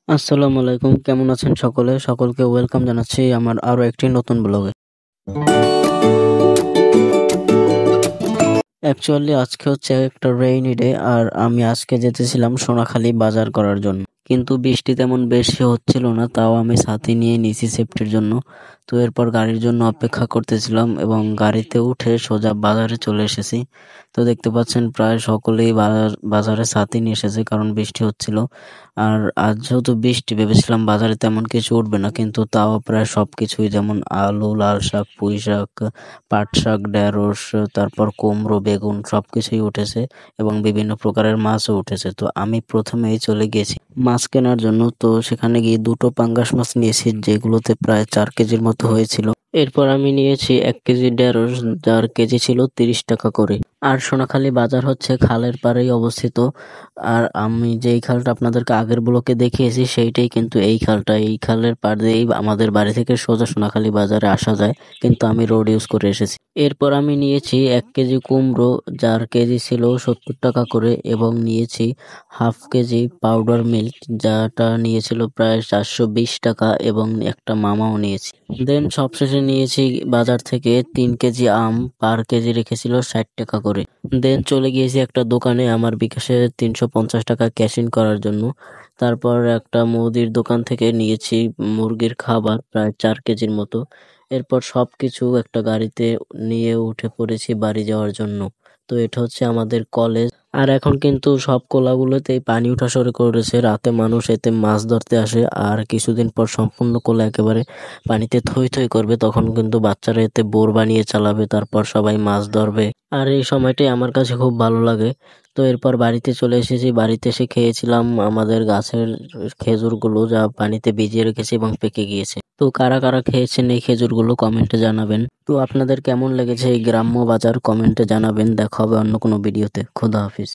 আসসালামু আলাইকুম, কেমন আছেন সকলে? সকলকে ওয়েলকাম জানাচ্ছি আমার আরো একটি নতুন ব্লগে। অ্যাকচুয়ালি আজকে হচ্ছে একটা রেইনি ডে, আর আমি আজকে যেতেছিলাম সোনাখালী বাজার করার জন্য, কিন্তু বৃষ্টি তেমন বেশি হচ্ছিল না, তাও আমি ছাতি নিয়ে নিছি সেফটির জন্য। তো এরপর গাড়ির জন্য অপেক্ষা করতেছিলাম এবং গাড়িতে উঠে সোজা বাজারে চলে এসেছি। তো দেখতে পাচ্ছেন প্রায় সকলেই বাজারে ছাতি নিয়ে এসেছে, কারণ বৃষ্টি হচ্ছিল। আর আজ যেহেতু বৃষ্টি, ভেবেছিলাম বাজারে তেমন কিছু উঠবে না, কিন্তু তাও প্রায় সবকিছুই, যেমন আলু, লাল শাক, পুঁই শাক, পাট শাক, ঢেঁড়স, তারপর কুমড়ো, বেগুন সবকিছুই উঠেছে এবং বিভিন্ন প্রকারের মাছও উঠেছে। তো আমি প্রথমেই চলে গিয়েছি মাছ কেনার জন্য। তো সেখানে গিয়ে দুটো পাঙ্গাস মাছ নিয়েছি, যেগুলোতে প্রায় 4 কেজির মতো হয়েছিল। এরপর আমি নিয়েছি 1 কেজি ঢেঁড়স, যার কেজি ছিল 30 টাকা করে। আর সোনাখালী বাজার হচ্ছে খালের পাড়েই অবস্থিত। আর আমি যেই খালটা আপনাদেরকে আগের ব্লকে দেখিয়েছি, সেইটাই কিন্তু এই খালটা। এই খালের পাড় দিয়েই আমাদের বাড়ি থেকে সোজা সোনাখালী বাজারে আসা যায়, কিন্তু আমি রোড ইউজ করে এসেছি। এরপর আমি নিয়েছি 1 কেজি কুমড়ো, যার কেজি ছিল 70 টাকা করে, এবং নিয়েছি হাফ কেজি পাউডার মিল্ক, যাটা নিয়েছিল প্রায় 420 টাকা, এবং একটা মামাও নিয়েছি। দেন সবশেষে নিয়েছি বাজার থেকে 3 কেজি আম, পার কেজি রেখেছিল 60 টাকা করে। দেন চলে গিয়েছি একটা দোকানে আমার বিকাশে 350 টাকা ক্যাশ ইন করার জন্য। তারপর একটা মুদির দোকান থেকে নিয়েছি মুরগির খাবার প্রায় 4 কেজির মতো। এরপর সবকিছু একটা গাড়িতে নিয়ে উঠে পড়েছি বাড়ি যাওয়ার জন্য। তো এটা হচ্ছে আমাদের কলেজ। আর এখন কিন্তু সব কোলাগুলোতেই পানি উঠা শুরু করেছে, রাতে মানুষ এতে মাছ ধরতে আসে, আর কিছুদিন পর সম্পূর্ণ কোলা একেবারে পানিতে থই থই করবে, তখন কিন্তু বাচ্চারা এতে বোর বানিয়ে চালাবে, তারপর সবাই মাছ ধরবে। আর এই সময়টাই আমার কাছে খুব ভালো লাগে। তো এরপর বাড়িতে চলে এসেছি, বাড়িতে এসে খেয়েছিলাম আমাদের গাছের খেজুরগুলো, যা পানিতে ভিজিয়ে রেখেছি এবং পেকে গিয়েছে। তো কারা কারা খেয়েছেন এই খেজুরগুলো কমেন্টে জানাবেন। তো আপনাদের কেমন লেগেছে এই গ্রাম্য বাজার, কমেন্টে জানাবেন। দেখা হবে অন্য কোনো ভিডিওতে। খোদা হাফিজ।